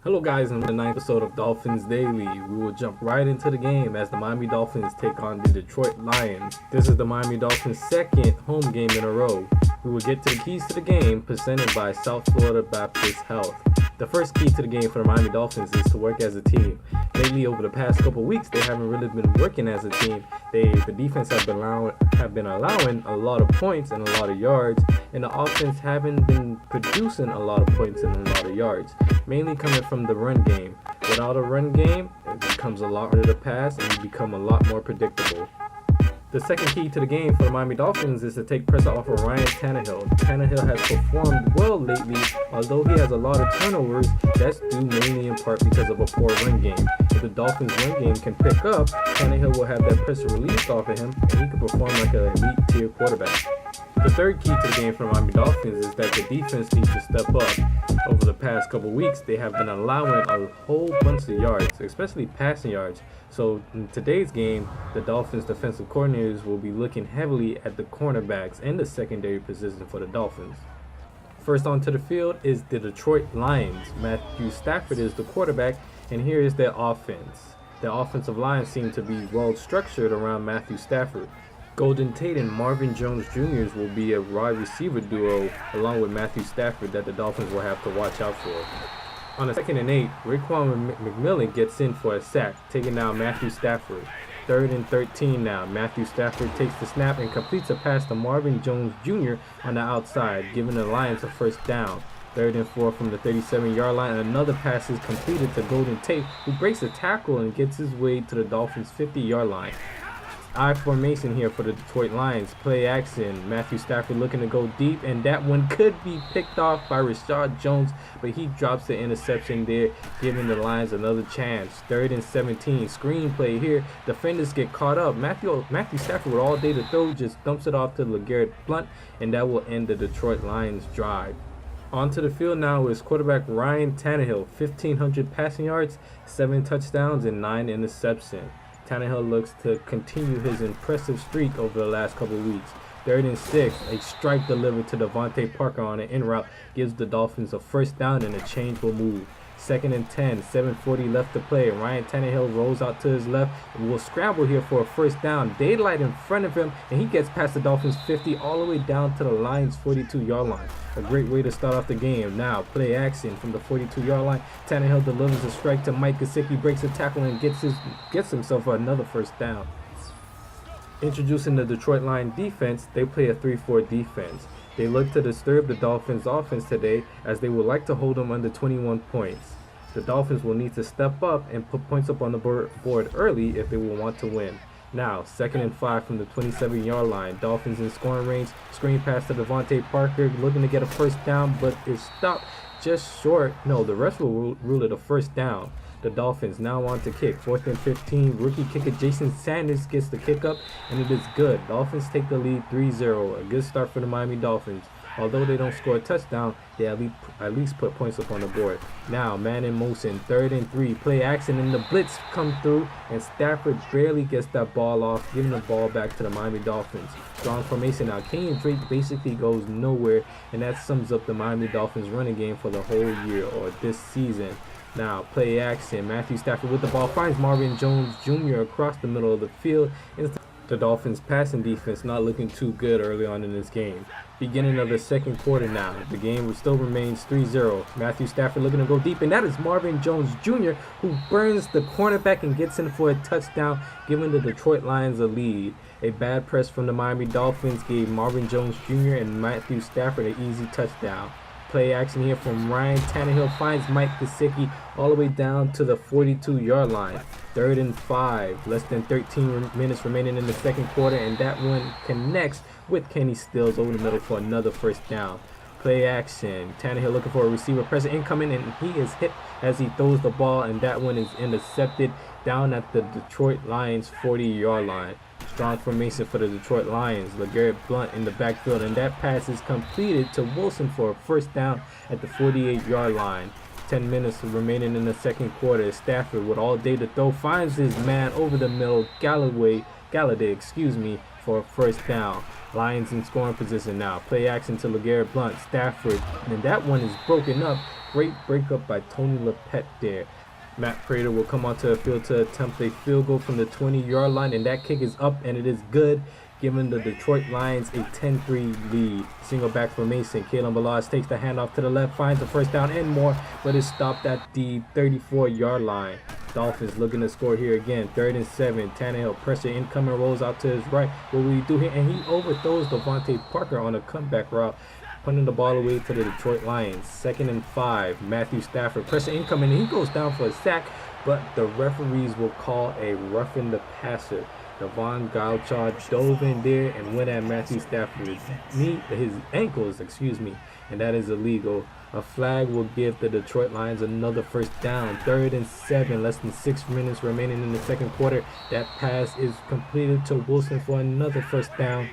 Hello guys, in the 9th episode of Dolphins Daily, we will jump right into the game as the Miami Dolphins take on the Detroit Lions. This is the Miami Dolphins' second home game in a row. We will get to the keys to the game presented by South Florida Baptist Health. The first key to the game for the Miami Dolphins is to work as a team. Lately, over the past couple weeks, they haven't really been working as a team. The defense have been allowing a lot of points and a lot of yards, and the offense haven't been producing a lot of points and a lot of yards, mainly coming from the run game. Without a run game, it becomes a lot harder to pass and become a lot more predictable. The second key to the game for the Miami Dolphins is to take pressure off of Ryan Tannehill. Tannehill has performed well lately, although he has a lot of turnovers. That's due mainly in part because of a poor run game. If the Dolphins' run game can pick up, Tannehill will have that pressure released off of him, and he can perform like an elite tier quarterback. The third key to the game for the Miami Dolphins is that the defense needs to step up. Over the past couple weeks, they have been allowing a whole bunch of yards, especially passing yards. So in today's game, the Dolphins defensive coordinators will be looking heavily at the cornerbacks and the secondary position for the Dolphins. First onto the field is the Detroit Lions. Matthew Stafford is the quarterback, and here is their offense. The offensive line seems to be well structured around Matthew Stafford. Golden Tate and Marvin Jones Jr. will be a wide receiver duo along with Matthew Stafford that the Dolphins will have to watch out for. On a 2nd and 8, Raekwon McMillan gets in for a sack, taking down Matthew Stafford. 3rd and 13 now. Matthew Stafford takes the snap and completes a pass to Marvin Jones Jr. on the outside, giving the Lions a first down. 3rd and 4 from the 37-yard line, and another pass is completed to Golden Tate, who breaks a tackle and gets his way to the Dolphins' 50-yard line. I formation here for the Detroit Lions. Play action. Matthew Stafford looking to go deep, and that one could be picked off by Rashad Jones, but he drops the interception there, giving the Lions another chance. 3rd and 17. Screenplay here. Defenders get caught up. Matthew Stafford with all day to throw just dumps it off to LeGarrette Blount, and that will end the Detroit Lions drive. Onto the field now is quarterback Ryan Tannehill. 1,500 passing yards, 7 touchdowns, and 9 interceptions. Tannehill looks to continue his impressive streak over the last couple of weeks. 3rd and 6, a strike delivered to Devontae Parker on an in route gives the Dolphins a first down and a change will move. 2nd and 10, 7:40 left to play. Ryan Tannehill rolls out to his left and will scramble here for a first down. Daylight in front of him, and he gets past the Dolphins 50 all the way down to the Lions' 42-yard line. A great way to start off the game. Now, play action from the 42-yard line. Tannehill delivers a strike to Mike Gesicki, breaks a tackle, and gets himself another first down. Introducing the Detroit Lions defense, they play a 3-4 defense. They look to disturb the Dolphins' offense today as they would like to hold them under 21 points. The Dolphins will need to step up and put points up on the board early if they will want to win. Now, 2nd and 5 from the 27-yard line. Dolphins in scoring range. Screen pass to Devontae Parker, looking to get a first down, but is stopped just short. No, the rest will rule it a first down. The Dolphins now on to kick. 4th and 15. Rookie kicker Jason Sanders gets the kick up, and it is good. Dolphins take the lead 3-0. A good start for the Miami Dolphins. Although they don't score a touchdown, they at least put points up on the board. Now, man in motion. 3rd and 3. Play action, and the blitz come through, and Stafford barely gets that ball off, giving the ball back to the Miami Dolphins. Strong formation now. Kenyon Drake basically goes nowhere, and that sums up the Miami Dolphins running game for the whole year or this season. Now, play action. Matthew Stafford with the ball finds Marvin Jones Jr. across the middle of the field. The Dolphins' passing defense not looking too good early on in this game. Beginning of the second quarter now. The game still remains 3-0. Matthew Stafford looking to go deep, and that is Marvin Jones Jr. who burns the cornerback and gets in for a touchdown, giving the Detroit Lions a lead. A bad press from the Miami Dolphins gave Marvin Jones Jr. and Matthew Stafford an easy touchdown. Play action here from Ryan Tannehill finds Mike Gesicki all the way down to the 42-yard line. 3rd and 5, less than 13 minutes remaining in the second quarter, and that one connects with Kenny Stills over the middle for another first down. Play action. Tannehill looking for a receiver, pressure incoming, and he is hit as he throws the ball, and that one is intercepted down at the Detroit Lions 40-yard line. Strong formation for the Detroit Lions. LeGarrette Blount in the backfield, and that pass is completed to Wilson for a first down at the 48-yard line. 10 minutes remaining in the second quarter. Stafford, with all day to throw, finds his man over the middle, Galladay, for a first down. Lions in scoring position now. Play action to LeGarrette Blount. Stafford, and that one is broken up Great breakup by Tony Lepet there. Matt Prater will come onto the field to attempt a field goal from the 20-yard line, and that kick is up, and it is good, giving the Detroit Lions a 10-3 lead. Single back formation. Kalen Ballage takes the handoff to the left, finds a first down and more, but is stopped at the 34-yard line. Dolphins looking to score here again. 3rd and 7. Tannehill pressure incoming, rolls out to his right. What will he do here? And he overthrows Devontae Parker on a comeback route, punting the ball away to the Detroit Lions. 2nd and 5. Matthew Stafford pressure incoming, and he goes down for a sack, but the referees will call a roughing the passer. Devon Gauchaw dove in there and went at Matthew Stafford's his ankles, and that is illegal. A flag will give the Detroit Lions another first down. 3rd and 7, less than 6 minutes remaining in the second quarter. That pass is completed to Wilson for another first down.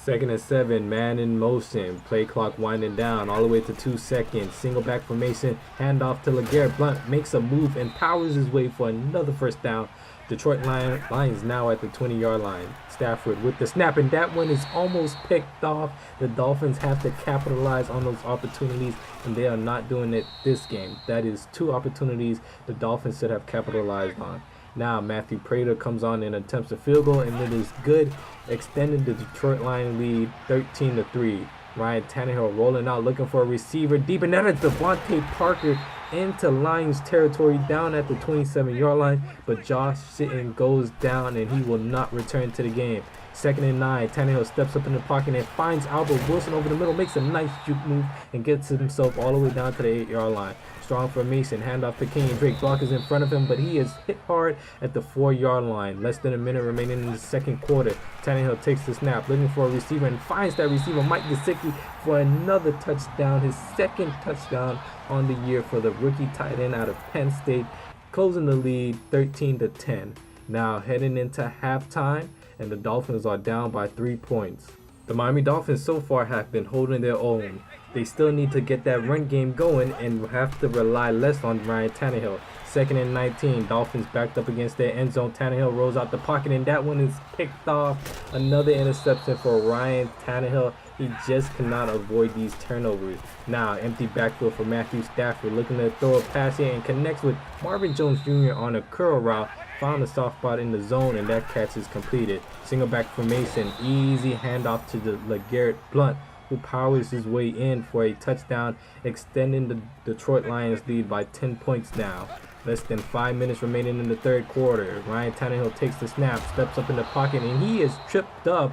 2nd and 7, man in motion. Play clock winding down all the way to 2 seconds. Single back formation, handoff to LeGarrette Blount, makes a move and powers his way for another first down. Detroit Lions now at the 20-yard line. Stafford with the snap, and that one is almost picked off. The Dolphins have to capitalize on those opportunities, and they are not doing it this game. That is 2 opportunities the Dolphins should have capitalized on. Now Matthew Prater comes on and attempts a field goal, and it is good, extending the Detroit Lions lead 13-3. Ryan Tannehill rolling out, looking for a receiver deep, and that is Devontae Parker into Lions territory down at the 27-yard line, but Josh Sitton goes down and he will not return to the game. 2nd and 9, Tannehill steps up in the pocket and finds Albert Wilson over the middle, makes a nice juke move and gets himself all the way down to the 8-yard line. Strong formation, handoff to Kenyon Drake. Block is in front of him, but he is hit hard at the 4-yard line. Less than a minute remaining in the second quarter. Tannehill takes the snap, looking for a receiver, and finds that receiver, Mike Gesicki, for another touchdown, his 2nd touchdown on the year for the rookie tight end out of Penn State, closing the lead 13-10. Now heading into halftime, and the Dolphins are down by 3 points. The Miami Dolphins so far have been holding their own. They still need to get that run game going and have to rely less on Ryan Tannehill. 2nd and 19, Dolphins backed up against their end zone. Tannehill rolls out the pocket, and that one is picked off. Another interception for Ryan Tannehill. He just cannot avoid these turnovers. Now, empty backfield for Matthew Stafford, looking to throw a pass here and connects with Marvin Jones Jr. on a curl route. Found a soft spot in the zone, and that catch is completed. Single back formation, easy handoff to the LeGarrette Blount, who powers his way in for a touchdown, extending the Detroit Lions lead by 10 points now. Less than 5 minutes remaining in the third quarter. Ryan Tannehill takes the snap, steps up in the pocket, and he is tripped up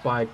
by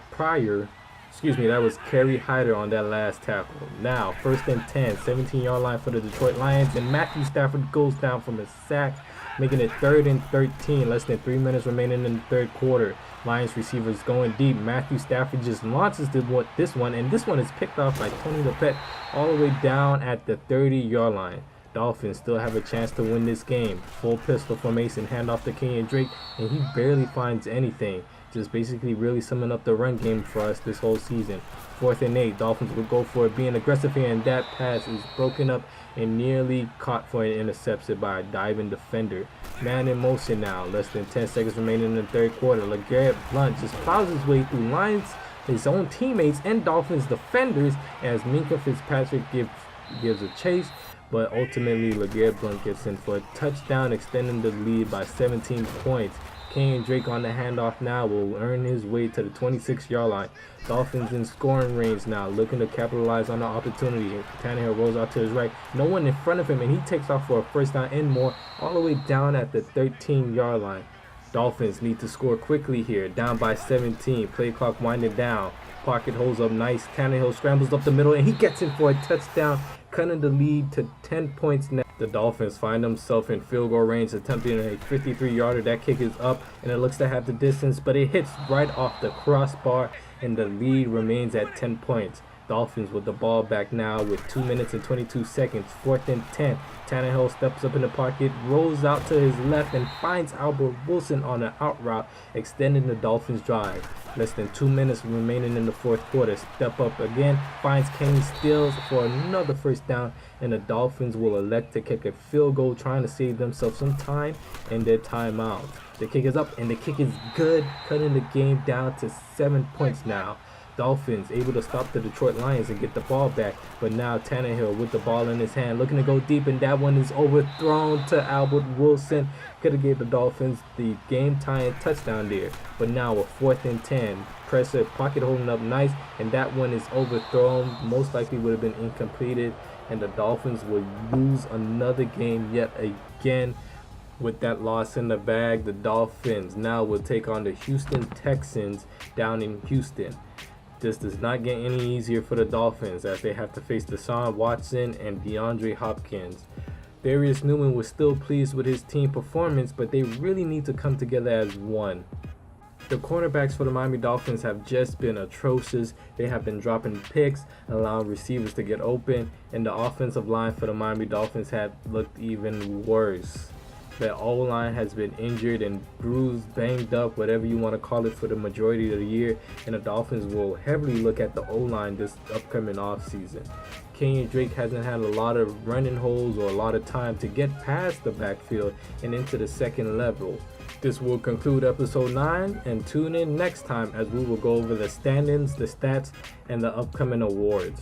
that was Kerry Hyder on that last tackle. Now, 1st and 10, 17-yard line for the Detroit Lions, and Matthew Stafford goes down from a sack, making it 3rd and 13, less than 3 minutes remaining in the third quarter. Lions receivers going deep. Matthew Stafford just launches this one, and this one is picked off by Tony Lepet all the way down at the 30-yard line. Dolphins still have a chance to win this game. Full pistol formation, handoff to Kenyon Drake, and he barely finds anything. Just basically really summing up the run game for us this whole season. 4th and 8, Dolphins will go for it, being aggressive here, and that pass is broken up and nearly caught for an interception by a diving defender. Man in motion now, less than 10 seconds remaining in the third quarter. LeGarrette Blount just plows his way through Lions, his own teammates, and Dolphins defenders as Minkah Fitzpatrick gives a chase, but ultimately LeGarrette Blount gets in for a touchdown, extending the lead by 17 points. Kenyon Drake on the handoff now will earn his way to the 26-yard line. Dolphins in scoring range now, looking to capitalize on the opportunity. Tannehill rolls out to his right. No one in front of him, and he takes off for a first down and more, all the way down at the 13-yard line. Dolphins need to score quickly here, down by 17. Play clock winding down. Pocket holds up nice. Tannehill scrambles up the middle, and he gets in for a touchdown, cutting the lead to 10 points now. The Dolphins find themselves in field goal range, attempting a 53-yarder. That kick is up, and it looks to have the distance, but it hits right off the crossbar, and the lead remains at 10 points. Dolphins with the ball back now with 2 minutes and 22 seconds. 4th and 10. Tannehill steps up in the pocket, rolls out to his left, and finds Albert Wilson on an out route, extending the Dolphins' drive. Less than 2 minutes remaining in the fourth quarter. Step up again, finds Kenny Stills for another first down, and the Dolphins will elect to kick a field goal, trying to save themselves some time in their timeout. The kick is up, and the kick is good, cutting the game down to 7 points now. Dolphins able to stop the Detroit Lions and get the ball back, but now Tannehill with the ball in his hand looking to go deep, and that one is overthrown to Albert Wilson. Could have gave the Dolphins the game-tying touchdown there, but now a 4th and 10. Pressure, pocket holding up nice, and that one is overthrown. Most likely would have been incompleted, and the Dolphins will lose another game yet again. With that loss in the bag, the Dolphins now will take on the Houston Texans down in Houston. This does not get any easier for the Dolphins as they have to face Deshaun Watson and DeAndre Hopkins. Darius Newman was still pleased with his team performance, but they really need to come together as one. The cornerbacks for the Miami Dolphins have just been atrocious. They have been dropping picks, allowing receivers to get open, and the offensive line for the Miami Dolphins have looked even worse. The O-line has been injured and bruised, banged up, whatever you want to call it, for the majority of the year, and the Dolphins will heavily look at the O-line this upcoming offseason. Kenyon Drake hasn't had a lot of running holes or a lot of time to get past the backfield and into the second level. This will conclude episode 9, and tune in next time as we will go over the standings, the stats, and the upcoming awards.